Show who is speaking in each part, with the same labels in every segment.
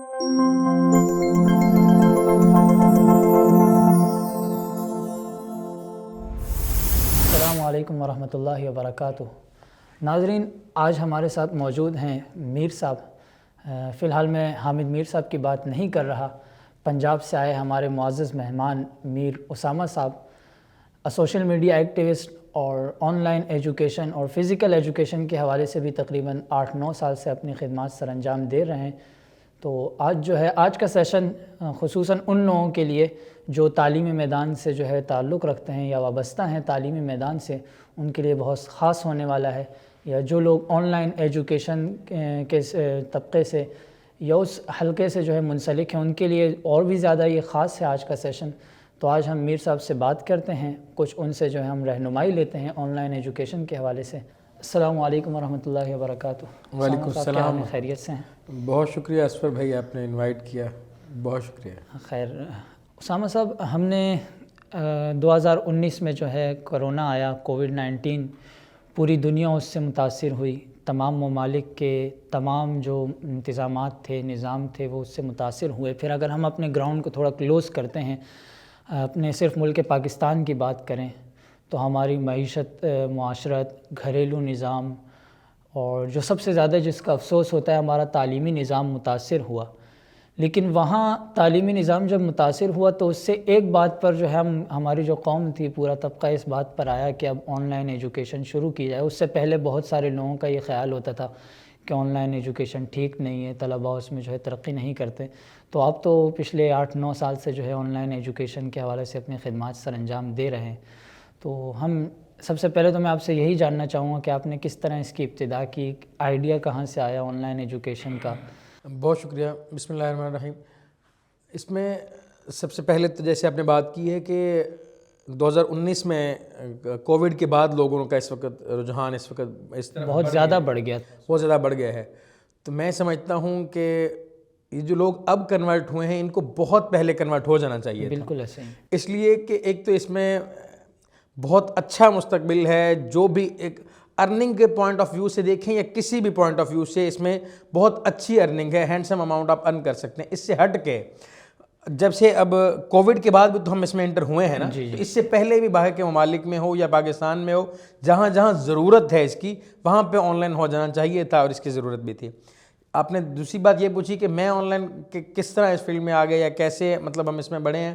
Speaker 1: السلام علیکم ورحمۃ اللہ وبرکاتہ۔ ناظرین، آج ہمارے ساتھ موجود ہیں میر صاحب۔ فی الحال میں حامد میر صاحب کی بات نہیں کر رہا، پنجاب سے آئے ہمارے معزز مہمان میر اسامہ صاحب سوشل میڈیا ایکٹیوسٹ اور آن لائن ایجوکیشن اور فزیکل ایجوکیشن کے حوالے سے بھی تقریباً 8-9 سال سے اپنی خدمات سر انجام دے رہے ہیں۔ تو آج کا سیشن خصوصاً ان لوگوں کے لیے جو تعلیمی میدان سے تعلق رکھتے ہیں یا وابستہ ہیں تعلیمی میدان سے، ان کے لیے بہت خاص ہونے والا ہے، یا جو لوگ آن لائن ایجوکیشن کے طبقے سے یا اس حلقے سے منسلک ہیں، ان کے لیے اور بھی زیادہ یہ خاص ہے آج کا سیشن۔ تو آج ہم میر صاحب سے بات کرتے ہیں، کچھ ان سے ہم رہنمائی لیتے ہیں آن لائن ایجوکیشن کے حوالے سے۔ السلام علیکم ورحمۃ اللہ وبرکاتہ۔
Speaker 2: وعلیکم السلام۔
Speaker 1: خیریت سے ہیں؟
Speaker 3: بہت شکریہ اسفر بھائی، آپ نے انوائٹ کیا، بہت شکریہ۔
Speaker 1: خیر اسامہ صاحب، ہم نے 2019 میں کرونا آیا، کووڈ-19، پوری دنیا اس سے متاثر ہوئی، تمام ممالک کے تمام جو انتظامات تھے، نظام تھے، وہ اس سے متاثر ہوئے۔ پھر اگر ہم اپنے گراؤنڈ کو تھوڑا کلوز کرتے ہیں، اپنے صرف ملک پاکستان کی بات کریں تو ہماری معیشت، معاشرت، گھریلو نظام، اور جو سب سے زیادہ جس کا افسوس ہوتا ہے، ہمارا تعلیمی نظام متاثر ہوا۔ لیکن وہاں تعلیمی نظام جب متاثر ہوا تو اس سے ایک بات پر ہماری جو قوم تھی، پورا طبقہ اس بات پر آیا کہ اب آن لائن ایجوکیشن شروع کی جائے۔ اس سے پہلے بہت سارے لوگوں کا یہ خیال ہوتا تھا کہ آن لائن ایجوکیشن ٹھیک نہیں ہے، طلباء اس میں ترقی نہیں کرتے۔ تو اب تو پچھلے 8-9 سال سے آن لائن ایجوکیشن کے حوالے سے اپنی خدمات سر انجام دے رہے ہیں۔ تو سب سے پہلے تو میں آپ سے یہی جاننا چاہوں گا کہ آپ نے کس طرح اس کی ابتدا کی، آئیڈیا کہاں سے آیا آن لائن ایجوکیشن کا؟
Speaker 3: بہت شکریہ۔ بسم اللہ الرحمن الرحیم۔ اس میں سب سے پہلے تو جیسے آپ نے بات کی ہے کہ 2019 میں کووڈ کے بعد لوگوں کا اس وقت رجحان اس طرح
Speaker 1: بہت زیادہ بڑھ گیا،
Speaker 3: بہت زیادہ بڑھ گیا ہے۔ تو میں سمجھتا ہوں کہ یہ جو لوگ اب کنورٹ ہوئے ہیں، ان کو بہت پہلے کنورٹ ہو جانا چاہیے تھا۔
Speaker 1: بالکل ایسے ہی۔
Speaker 3: اس لیے کہ ایک تو اس میں بہت اچھا مستقبل ہے، جو بھی ایک ارننگ کے پوائنٹ آف ویو سے دیکھیں یا کسی بھی پوائنٹ آف ویو سے، اس میں بہت اچھی ارننگ ہے، ہینڈسم اماؤنٹ آپ ارن کر سکتے ہیں۔ اس سے ہٹ کے جب سے اب کووڈ کے بعد بھی تو ہم اس میں انٹر ہوئے ہیں نا، تو اس سے پہلے بھی باہر کے ممالک میں ہو یا پاکستان میں ہو، جہاں جہاں ضرورت ہے اس کی، وہاں پہ آن لائن ہو جانا چاہیے تھا، اور اس کی ضرورت بھی تھی۔ آپ نے دوسری بات یہ پوچھی کہ میں آن لائن کس طرح اس فیلڈ میں آ گیا یا کیسے ہم اس میں بڑھے ہیں۔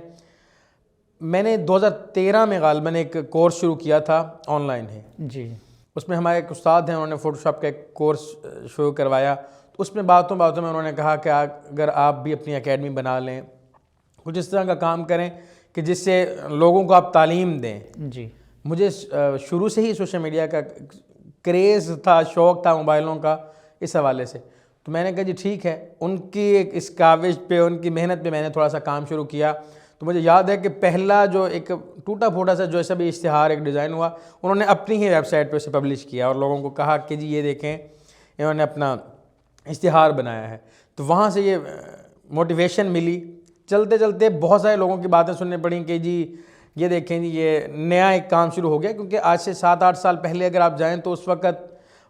Speaker 3: میں نے 2013 میں غالباً ایک کورس شروع کیا تھا، آن لائن ہے
Speaker 1: جی۔
Speaker 3: اس میں ہمارے ایک استاد ہیں، انہوں نے فوٹو شاپ کا ایک کورس شروع کروایا۔ تو اس میں باتوں میں انہوں نے کہا کہ اگر آپ بھی اپنی اکیڈمی بنا لیں، کچھ اس طرح کا کام کریں کہ جس سے لوگوں کو آپ تعلیم دیں۔
Speaker 1: جی۔
Speaker 3: مجھے شروع سے ہی سوشل میڈیا کا کریز تھا، شوق تھا موبائلوں کا، اس حوالے سے۔ تو میں نے کہا جی ٹھیک ہے، ان کی اس کاوش پہ، ان کی محنت پہ میں نے تھوڑا سا کام شروع کیا۔ تو مجھے یاد ہے کہ پہلا جو ایک ٹوٹا پھوٹا سا جو ایسا بھی اشتہار ایک ڈیزائن ہوا، انہوں نے اپنی ہی ویب سائٹ پہ اسے پبلش کیا اور لوگوں کو کہا کہ جی یہ دیکھیں، انہوں نے اپنا اشتہار بنایا ہے۔ تو وہاں سے یہ موٹیویشن ملی۔ چلتے چلتے بہت سارے لوگوں کی باتیں سننے پڑیں کہ جی یہ دیکھیں جی یہ نیا ایک کام شروع ہو گیا، کیونکہ آج سے 7-8 سال پہلے اگر آپ جائیں تو اس وقت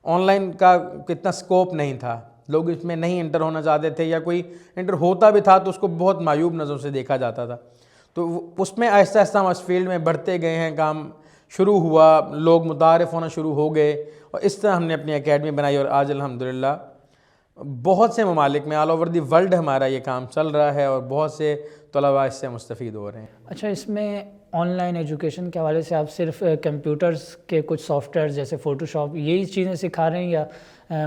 Speaker 3: آن لائن کا کتنا سکوپ نہیں تھا، لوگ اس میں نہیں انٹر ہونا چاہتے تھے، یا کوئی انٹر ہوتا بھی تھا تو اس کو بہت معیوب نظروں سے دیکھا جاتا تھا۔ تو اس میں آہستہ آہستہ ہم اس فیلڈ میں بڑھتے گئے ہیں، کام شروع ہوا، لوگ متعارف ہونا شروع ہو گئے، اور اس طرح ہم نے اپنی اکیڈمی بنائی، اور آج الحمدللہ بہت سے ممالک میں آل اوور دی ورلڈ ہمارا یہ کام چل رہا ہے، اور بہت سے طلباء اس سے مستفید ہو رہے ہیں۔
Speaker 1: اچھا، اس میں آن لائن ایجوکیشن کے حوالے سے آپ صرف کمپیوٹرز کے کچھ سافٹ ویئر جیسے فوٹو شاپ یہی چیزیں سکھا رہے ہیں، یا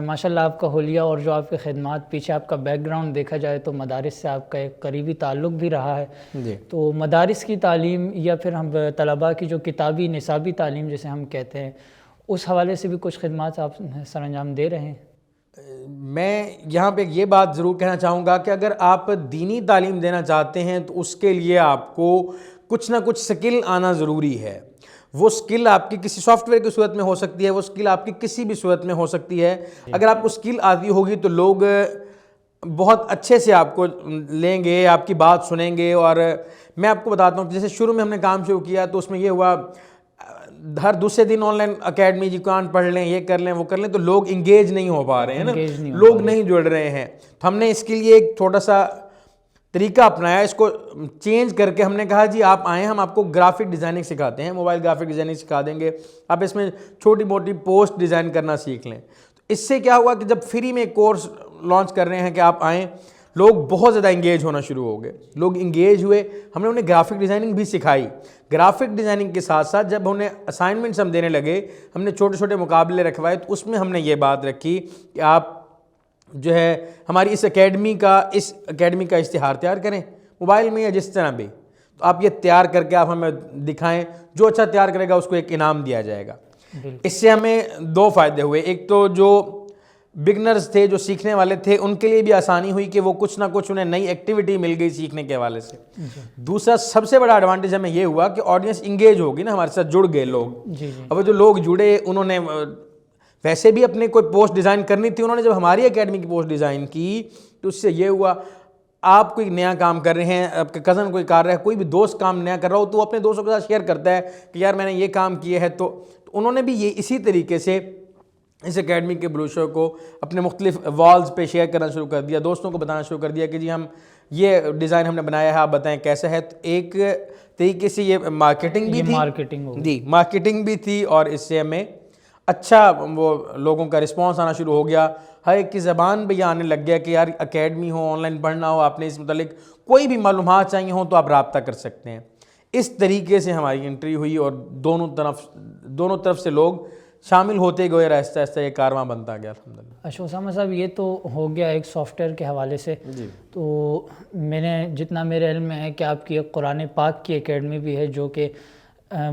Speaker 1: ماشاء اللہ آپ کا حلیہ اور جو آپ کے خدمات، پیچھے آپ کا بیک گراؤنڈ دیکھا جائے تو مدارس سے آپ کا ایک قریبی تعلق بھی رہا ہے؟
Speaker 3: جی۔
Speaker 1: تو مدارس کی تعلیم یا پھر ہم طلباء کی جو کتابی نصابی تعلیم جسے ہم کہتے ہیں، اس حوالے سے بھی کچھ خدمات آپ سر انجام دے رہے ہیں؟
Speaker 3: میں یہاں پہ یہ بات ضرور کہنا چاہوں گا کہ اگر آپ دینی تعلیم دینا چاہتے ہیں تو اس کے لیے آپ کو کچھ نہ کچھ سکل آنا ضروری ہے۔ وہ سکل آپ کی کسی سافٹ ویئر کی صورت میں ہو سکتی ہے، وہ سکل آپ کی کسی بھی صورت میں ہو سکتی ہے۔ اگر آپ کو سکل آتی ہوگی تو لوگ بہت اچھے سے آپ کو لیں گے، آپ کی بات سنیں گے۔ اور میں آپ کو بتاتا ہوں، جیسے شروع میں ہم نے کام شروع کیا تو اس میں یہ ہوا ہر دوسرے دن آن لائن اکیڈمی جی قرآن پڑھ لیں، یہ کر لیں، وہ کر لیں، تو لوگ انگیج نہیں ہو پا رہے ہیں نا، لوگ نہیں جڑ رہے ہیں. تو ہم نے اس کے لیے ایک چھوٹا سا طریقہ اپنایا، اس کو چینج کر کے ہم نے کہا جی آپ آئیں، ہم آپ کو گرافک ڈیزائننگ سکھاتے ہیں، موبائل گرافک ڈیزائننگ سکھا دیں گے، آپ اس میں چھوٹی موٹی پوسٹ ڈیزائن کرنا سیکھ لیں. تو اس سے کیا ہوا کہ جب فری میں کورس لانچ کر رہے ہیں کہ آپ آئیں، لوگ بہت زیادہ انگیج ہونا شروع ہو گئے، لوگ انگیج ہوئے. ہم نے انہیں گرافک ڈیزائننگ بھی سکھائی. گرافک ڈیزائننگ کے ساتھ ساتھ جب انہیں اسائنمنٹس ہم دینے لگے، ہم نے چھوٹے چھوٹے مقابلے رکھوائے، تو اس میں ہم نے یہ بات رکھی کہ آپ جو ہے ہماری اس اکیڈمی کا اشتہار تیار کریں، موبائل میں یا جس طرح بھی. تو آپ یہ تیار کر کے آپ ہمیں دکھائیں، جو اچھا تیار کرے گا اس کو ایک انعام دیا جائے گا. اس سے ہمیں دو فائدے ہوئے. ایک تو جو بگنرز تھے، جو سیکھنے والے تھے، ان کے لیے بھی آسانی ہوئی کہ وہ کچھ نہ کچھ انہیں نئی ایکٹیویٹی مل گئی سیکھنے کے حوالے سے. دوسرا سب سے بڑا ایڈوانٹیج ہمیں یہ ہوا کہ آڈینس انگیج ہوگی نا، ہمارے ساتھ جڑ گئے لوگ. اب جو لوگ جڑے، انہوں نے ویسے بھی اپنے کوئی پوسٹ ڈیزائن کرنی تھی، انہوں نے جب ہماری اکیڈمی کی پوسٹ ڈیزائن کی تو اس سے یہ ہوا، آپ کوئی نیا کام کر رہے ہیں، آپ کے کزن کوئی کر رہا ہے، کوئی بھی دوست کام نیا کر رہا ہو، تو وہ اپنے دوستوں کے ساتھ شیئر کرتا ہے کہ یار میں نے یہ کام کیا ہے. تو انہوں نے بھی یہ اسی طریقے سے اس اکیڈمی کے بروشر کو اپنے مختلف والز پہ شیئر کرنا شروع کر دیا، دوستوں کو بتانا شروع کر دیا کہ جی ہم یہ ڈیزائن ہم نے بنایا ہے، آپ بتائیں کیسا ہے. تو ایک طریقے سے یہ مارکیٹنگ بھی تھی، جی مارکیٹنگ بھی تھی، اور اس سے ہمیں اچھا وہ لوگوں کا رسپانس آنا شروع ہو گیا. ہر ایک کی زبان بھی یہ آنے لگ گیا کہ یار اکیڈمی ہو، آن لائن پڑھنا ہو، آپ نے اس متعلق کوئی بھی معلومات چاہیے ہوں تو آپ رابطہ کر سکتے ہیں. اس طریقے سے ہماری انٹری ہوئی، اور دونوں طرف سے لوگ شامل ہوتے گئے، آہستہ آہستہ یہ کارواں بنتا گیا الحمدللہ.
Speaker 1: اچھا اسامہ صاحب، یہ تو ہو گیا ایک سافٹ ویئر کے حوالے سے. تو جتنا میرے علم میں ہے کہ آپ کی ایک قرآن پاک کی اکیڈمی بھی ہے، جو کہ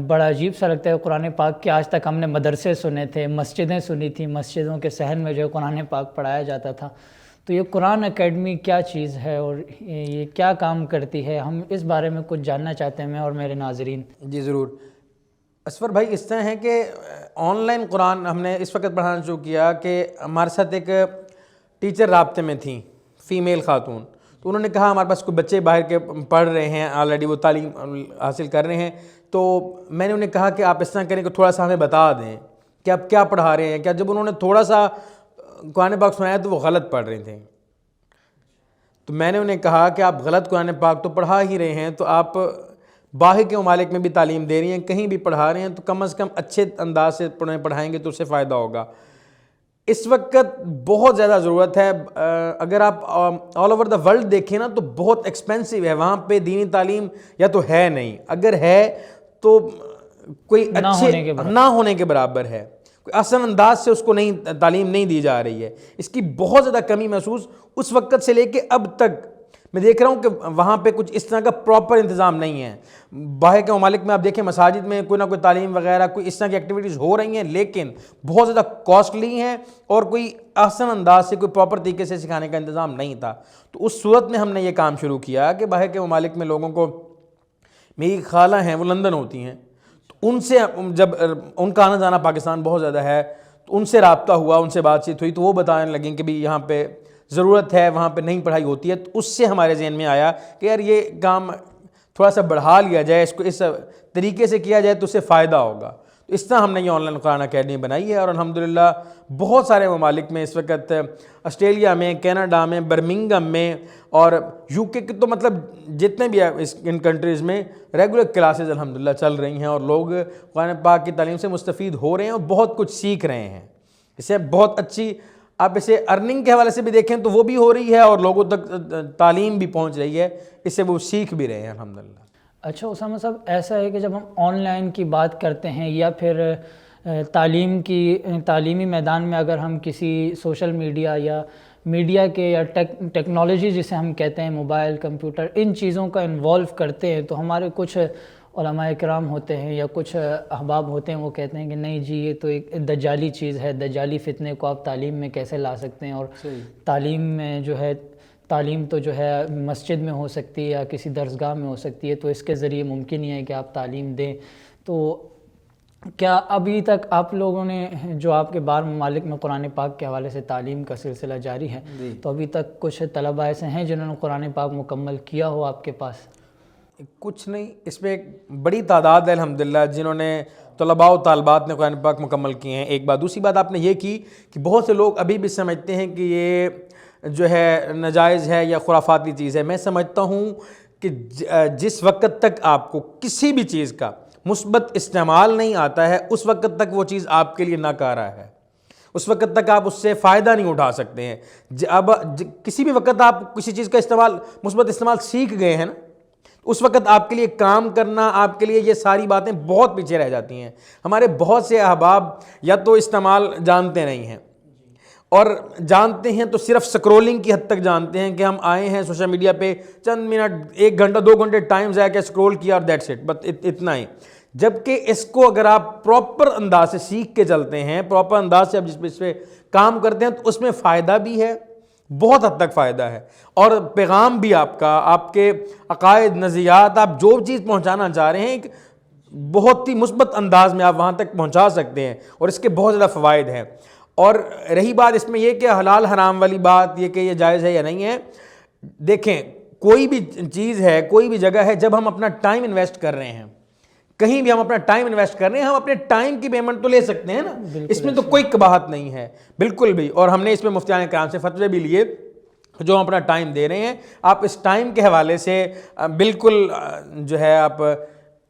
Speaker 1: بڑا عجیب سا لگتا ہے. قرآن پاک کے آج تک ہم نے مدرسے سنے تھے، مسجدیں سنی تھیں، مسجدوں کے صحن میں جو قرآن پاک پڑھایا جاتا تھا. تو یہ قرآن اکیڈمی کیا چیز ہے اور یہ کیا کام کرتی ہے؟ ہم اس بارے میں کچھ جاننا چاہتے ہیں، میں اور میرے ناظرین.
Speaker 3: جی ضرور. اسفر بھائی، اس طرح ہے کہ آن لائن قرآن ہم نے اس وقت پڑھانا شروع کیا کہ ہمارے ساتھ ایک ٹیچر رابطے میں تھیں، فیمیل خاتون. تو انہوں نے کہا ہمارے پاس کوئی بچے باہر کے پڑھ رہے ہیں، آلریڈی وہ تعلیم حاصل کر رہے ہیں. تو میں نے انہیں کہا کہ آپ اس طرح کریں کہ تھوڑا سا ہمیں بتا دیں کہ آپ کیا پڑھا رہے ہیں. کیا جب انہوں نے تھوڑا سا قرآن پاک سنایا تو وہ غلط پڑھ رہے تھے. تو میں نے انہیں کہا کہ آپ غلط قرآن پاک تو پڑھا ہی رہے ہیں، تو آپ باہر کے ممالک میں بھی تعلیم دے رہی ہیں، کہیں بھی پڑھا رہے ہیں، تو کم از کم اچھے انداز سے پڑھائیں گے تو اس سے فائدہ ہوگا. اس وقت بہت زیادہ ضرورت ہے. اگر آپ آل اوور دا ورلڈ دیکھیں نا تو بہت ایکسپینسو ہے، وہاں پہ دینی تعلیم یا تو ہے نہیں، اگر ہے تو کوئی اچھے نہ ہونے کے برابر ہے، کوئی آسان انداز سے اس کو تعلیم نہیں دی جا رہی ہے. اس کی بہت زیادہ کمی محسوس اس وقت سے لے کے اب تک میں دیکھ رہا ہوں کہ وہاں پہ کچھ اس طرح کا پراپر انتظام نہیں ہے. باہر کے ممالک میں آپ دیکھیں مساجد میں کوئی نہ کوئی تعلیم وغیرہ، کوئی اس طرح کی ایکٹیویٹیز ہو رہی ہیں، لیکن بہت زیادہ کاسٹلی ہیں اور کوئی آسان انداز سے، کوئی پراپر طریقے سے سکھانے کا انتظام نہیں تھا. تو اس صورت میں ہم نے یہ کام شروع کیا کہ باہر کے ممالک میں لوگوں کو، میری خالہ ہیں وہ لندن ہوتی ہیں، تو ان سے جب ان کا آنا جانا پاکستان بہت زیادہ ہے، تو ان سے رابطہ ہوا، ان سے بات چیت ہوئی، تو وہ بتانے لگیں کہ بھی یہاں پہ ضرورت ہے، وہاں پہ نئی پڑھائی ہوتی ہے. تو اس سے ہمارے ذہن میں آیا کہ یار یہ کام تھوڑا سا بڑھا لیا جائے، اس کو اس طریقے سے کیا جائے تو اس سے فائدہ ہوگا. تو اس طرح ہم نے یہ آن لائن قرآن اکیڈمی بنائی ہے، اور الحمدللہ بہت سارے ممالک میں اس وقت، آسٹریلیا میں، کینیڈا میں، برمنگھم میں اور یو کے تو مطلب جتنے بھی ان کنٹریز میں ریگولر کلاسز الحمدللہ چل رہی ہیں، اور لوگ قرآن پاک کی تعلیم سے مستفید ہو رہے ہیں اور بہت کچھ سیکھ رہے ہیں. اس سے بہت اچھی، آپ اسے ارننگ کے حوالے سے بھی دیکھیں تو وہ بھی ہو رہی ہے، اور لوگوں تک تعلیم بھی پہنچ رہی ہے، اس سے وہ سیکھ بھی رہے ہیں الحمدللہ.
Speaker 1: اچھا اسامہ صاحب، ایسا ہے کہ جب ہم آن لائن کی بات کرتے ہیں یا پھر تعلیمی میدان میں اگر ہم کسی سوشل میڈیا یا میڈیا کے یا ٹیکنالوجی جسے ہم کہتے ہیں، موبائل، کمپیوٹر، ان چیزوں کا انوالو کرتے ہیں، تو ہمارے کچھ علماء کرام ہوتے ہیں یا کچھ احباب ہوتے ہیں، وہ کہتے ہیں کہ نہیں جی یہ تو ایک دجالی چیز ہے، دجالی فتنے کو آپ تعلیم میں کیسے لا سکتے ہیں، اور تعلیم میں جو ہے، تعلیم تو جو ہے مسجد میں ہو سکتی ہے یا کسی درسگاہ میں ہو سکتی ہے، تو اس کے ذریعے ممکن ہی ہے کہ آپ تعلیم دیں. تو کیا ابھی تک آپ لوگوں نے، جو آپ کے باہر ممالک میں قرآن پاک کے حوالے سے تعلیم کا سلسلہ جاری ہے، تو ابھی تک کچھ طلباء ایسے ہیں جنہوں نے قرآن پاک مکمل کیا ہو آپ کے پاس؟
Speaker 3: کچھ نہیں، اس میں ایک بڑی تعداد ہے الحمدللہ جنہوں نے طلباء و طالبات نے قرآن پاک مکمل کیے ہیں. ایک بات. دوسری بات آپ نے یہ کی کہ بہت سے لوگ ابھی بھی سمجھتے ہیں کہ یہ جو ہے ناجائز ہے یا خرافاتی چیز ہے. میں سمجھتا ہوں کہ جس وقت تک آپ کو کسی بھی چیز کا مثبت استعمال نہیں آتا ہے اس وقت تک وہ چیز آپ کے لیے ناکارہ ہے، اس وقت تک آپ اس سے فائدہ نہیں اٹھا سکتے ہیں. اب کسی بھی وقت آپ کسی چیز کا استعمال مثبت استعمال سیکھ گئے ہیں نا، اس وقت آپ کے لیے کام کرنا، آپ کے لیے یہ ساری باتیں بہت پیچھے رہ جاتی ہیں. ہمارے بہت سے احباب یا تو استعمال جانتے نہیں ہیں، اور جانتے ہیں تو صرف سکرولنگ کی حد تک جانتے ہیں کہ ہم آئے ہیں سوشل میڈیا پہ چند منٹ، 1 گھنٹہ 2 گھنٹے ٹائم ضائع کیا، سکرول کیا اور دیٹس اٹ، بس اتنا ہی. جبکہ اس کو اگر آپ پراپر انداز سے سیکھ کے چلتے ہیں، پراپر انداز سے آپ اس پہ کام کرتے ہیں تو اس میں فائدہ بھی ہے، بہت حد تک فائدہ ہے، اور پیغام بھی آپ کا، آپ کے عقائد، نظریات، آپ جو چیز پہنچانا چاہ رہے ہیں ایک بہت ہی مثبت انداز میں آپ وہاں تک پہنچا سکتے ہیں، اور اس کے بہت زیادہ فوائد ہیں. اور رہی بات اس میں یہ کہ حلال حرام والی بات، یہ کہ یہ جائز ہے یا نہیں ہے، دیکھیں کوئی بھی چیز ہے، کوئی بھی جگہ ہے، جب ہم اپنا ٹائم انویسٹ کر رہے ہیں، کہیں بھی ہم اپنا ٹائم انویسٹ کر رہے ہیں، ہم اپنے ٹائم کی پیمنٹ تو لے سکتے ہیں نا، اس میں تو کوئی قباحت نہیں ہے بالکل بھی. اور ہم نے اس میں مفتیان کرام سے فتوے بھی لیے، جو ہم اپنا ٹائم دے رہے ہیں آپ اس ٹائم کے حوالے سے بالکل جو ہے آپ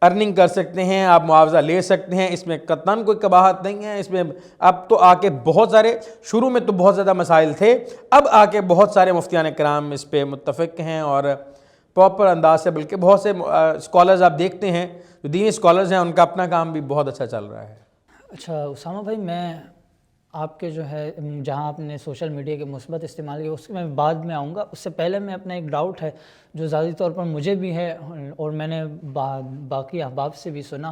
Speaker 3: ارننگ کر سکتے ہیں، آپ معاوضہ لے سکتے ہیں، اس میں قطعاً کوئی قباحت نہیں ہے. اس میں اب تو آ کے بہت سارے، شروع میں تو بہت زیادہ مسائل تھے، اب آ کے بہت سارے مفتیان کرام اس پہ متفق ہیں اور پراپر انداز سے، بلکہ بہت سے اسکالرز آپ دیکھتے ہیں جو دینی اسکالرز ہیں ان کا اپنا کام بھی بہت اچھا چل رہا ہے.
Speaker 1: اچھا اسامہ بھائی، میں آپ کے جو ہے جہاں آپ نے سوشل میڈیا کے مثبت استعمال کیا اس میں بعد میں آؤں گا، اس سے پہلے میں اپنا ایک ڈاؤٹ ہے جو ذاتی طور پر مجھے بھی ہے اور میں نے باقی احباب سے بھی سنا،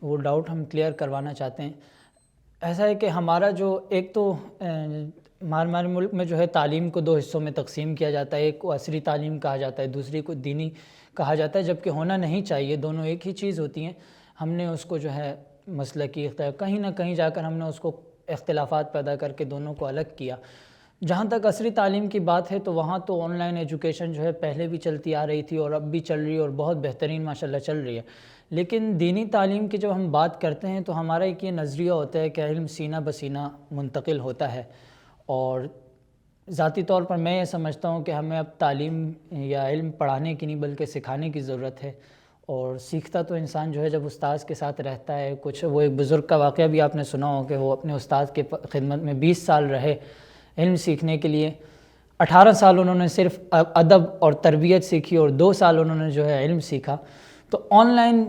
Speaker 1: وہ ڈاؤٹ ہم کلیئر کروانا چاہتے ہیں. ایسا ہے کہ ہمارا جو ایک تو ہمارے ملک میں جو ہے تعلیم کو 2 حصوں میں تقسیم کیا جاتا ہے، ایک کو عصری تعلیم کہا جاتا ہے، دوسری کو دینی کہا جاتا ہے، جبکہ ہونا نہیں چاہیے، دونوں ایک ہی چیز ہوتی ہیں. ہم نے اس کو جو ہے مسلکی کہیں نہ کہیں جا کر ہم نے اس کو اختلافات پیدا کر کے دونوں کو الگ کیا. جہاں تک عصری تعلیم کی بات ہے تو وہاں تو آن لائن ایجوکیشن جو ہے پہلے بھی چلتی آ رہی تھی اور اب بھی چل رہی ہے اور بہت بہترین ماشاءاللہ چل رہی ہے. لیکن دینی تعلیم کی جب ہم بات کرتے ہیں تو ہمارا ایک یہ نظریہ ہوتا ہے کہ علم سینہ بسینہ منتقل ہوتا ہے، اور ذاتی طور پر میں یہ سمجھتا ہوں کہ ہمیں اب تعلیم یا علم پڑھانے کی نہیں بلکہ سکھانے کی ضرورت ہے. اور سیکھتا تو انسان جو ہے جب استاذ کے ساتھ رہتا ہے. کچھ وہ ایک بزرگ کا واقعہ بھی آپ نے سنا ہو کہ وہ اپنے استاذ کے خدمت میں 20 سال رہے علم سیکھنے کے لیے. 18 سال انہوں نے صرف ادب اور تربیت سیکھی اور 2 سال انہوں نے جو ہے علم سیکھا. تو آن لائن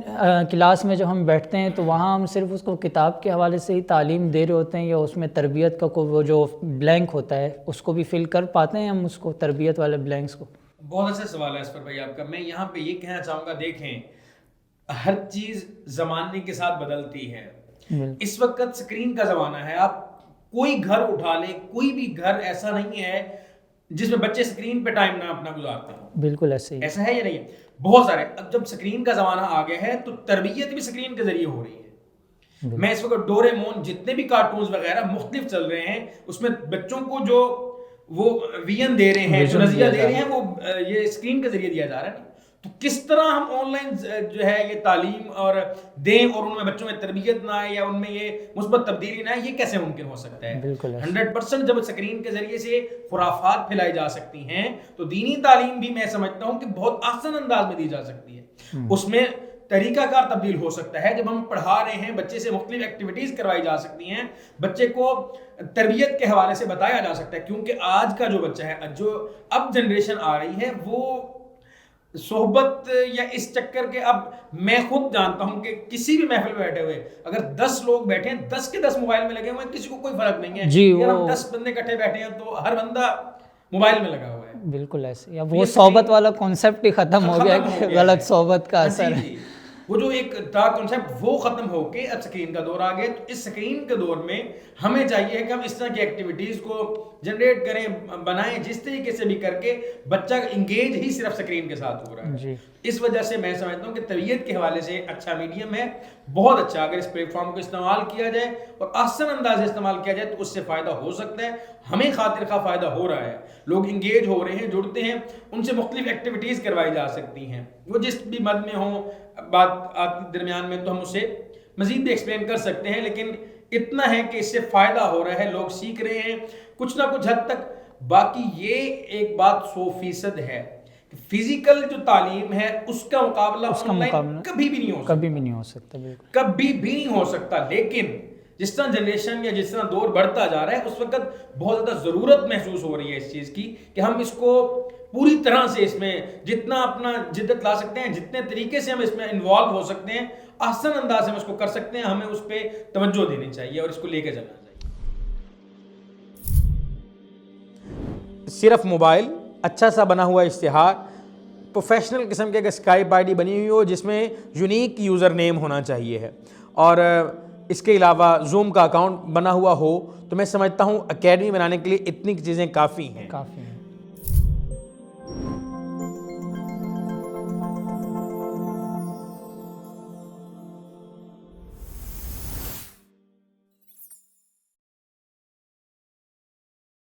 Speaker 1: کلاس میں جب ہم بیٹھتے ہیں تو وہاں ہم صرف اس کو کتاب کے حوالے سے ہی تعلیم دے رہے ہوتے ہیں، یا اس میں تربیت کا وہ جو بلینک ہوتا ہے اس کو بھی فل کر پاتے ہیں ہم اس کو، تربیت والے بلینکس کو؟
Speaker 3: بہت اچھا سوال ہے اس پر بھائی آپ کا. میں یہاں پہ یہ کہنا چاہوں گا، دیکھیں ہر چیز زمانے کے ساتھ بدلتی ہے. اس وقت سکرین کا زمانہ ہے، آپ کوئی گھر اٹھا لیں، کوئی بھی گھر ایسا نہیں ہے جس میں بچے سکرین پہ ٹائم نہ اپنا گزارتے ہیں.
Speaker 1: بالکل ایسے ہی،
Speaker 3: ایسا ہے یا نہیں ہے؟ بہت سارے. اب جب سکرین کا زمانہ آ گیا ہے تو تربیت بھی سکرین کے ذریعے ہو رہی ہے. میں اس وقت ڈوریمون، جتنے بھی کارٹونز وغیرہ مختلف چل رہے ہیں، اس میں بچوں کو جو وہ ویژن دے رہے ہیں، جو نظریہ دے رہے ہیں، وہ یہ اسکرین کے ذریعے دیا جا رہا ہے. تو کس طرح ہم آن لائن جو ہے یہ تعلیم اور دیں اور ان میں بچوں میں تربیت نہ آئے یا ان میں یہ مثبت تبدیلی نہ آئے، یہ کیسے ممکن ہو سکتا ہے؟ 100% جب سکرین کے ذریعے سے خرافات پھیلائی جا سکتی ہیں تو دینی تعلیم بھی میں سمجھتا ہوں کہ بہت آسان انداز میں دی جا سکتی ہے. اس میں طریقہ کار تبدیل ہو سکتا ہے. جب ہم پڑھا رہے ہیں بچے سے مختلف ایکٹیویٹیز کروائی جا سکتی ہیں، بچے کو تربیت کے حوالے سے بتایا جا سکتا ہے. کیونکہ آج کا جو بچہ ہے، جو اب جنریشن آ رہی ہے، وہ صحبت یا اس چکر کے، اب میں خود جانتا ہوں کہ کسی بھی محفل میں بیٹھے ہوئے اگر 10 لوگ بیٹھے ہیں، 10 کے 10 موبائل میں لگے ہوئے ہیں، کسی کو کوئی فرق نہیں ہے. اگر ہم 10 بندے اکٹھے بیٹھے ہیں تو ہر بندہ موبائل میں لگا ہوا ہے.
Speaker 1: بالکل ایسے، یا وہ صحبت والا کانسیپٹ ہی ختم ہو گیا کہ غلط صحبت کا اثر ہے.
Speaker 3: وہ جو ایک تھا کانسیپٹ وہ ختم ہو کے اب سکرین کا دور آ گیا. تو اس سکرین کے دور میں ہمیں چاہیے کہ ہم اس طرح کی ایکٹیویٹیز کو جنریٹ کریں, بنائیں, جس طریقے سے بھی کر کے بچہ انگیج ہی صرف اسکرین کے ساتھ ہو رہا ہے.
Speaker 1: جی
Speaker 3: اس وجہ سے میں سمجھتا ہوں کہ تربیت کے حوالے سے اچھا میڈیم ہے, بہت اچھا. اگر اس پلیٹ فارم کو استعمال کیا جائے اور احسن انداز سے استعمال کیا جائے تو اس سے فائدہ ہو سکتا ہے. ہمیں خاطر خواہ فائدہ ہو رہا ہے, لوگ انگیج ہو رہے ہیں, جڑتے ہیں, ان سے مختلف ایکٹیویٹیز کروائی جا سکتی ہیں, وہ جس بھی مد میں ہوں بات درمیان میں, تو ہم اسے مزید بھی ایکسپلین کر سکتے ہیں. لیکن اتنا ہے کہ اس سے فائدہ ہو رہا ہے, لوگ سیکھ رہے ہیں کچھ نہ کچھ حد تک. باقی یہ ایک بات 100% ہے کہ فزیکل جو تعلیم ہے اس کا مقابلہ آن لائن کبھی بھی نہیں ہو سکتا,
Speaker 1: کبھی بھی نہیں ہو سکتا, بالکل
Speaker 3: کبھی بھی نہیں ہو سکتا. لیکن جس طرح جنریشن یا جس طرح دور بڑھتا جا رہا ہے اس وقت بہت زیادہ ضرورت محسوس ہو رہی ہے اس چیز کی کہ ہم اس کو پوری طرح سے اس میں جتنا اپنا جدت لا سکتے ہیں, جتنے طریقے سے ہم اس میں انوالو ہو سکتے ہیں, احسن انداز سے ہم اس کو کر سکتے ہیں. ہمیں اس پہ توجہ دینی چاہیے اور اس کو لے کے چلنا چاہیے. صرف موبائل, اچھا سا بنا ہوا اشتہار, پروفیشنل قسم کے ایک اسکائپ آئی ڈی بنی ہوئی ہو جس میں یونیک یوزر نیم ہونا چاہیے ہے, اور اس کے علاوہ زوم کا اکاؤنٹ بنا ہوا ہو, تو میں سمجھتا ہوں اکیڈمی بنانے کے لیے اتنی چیزیں کافی ہیں.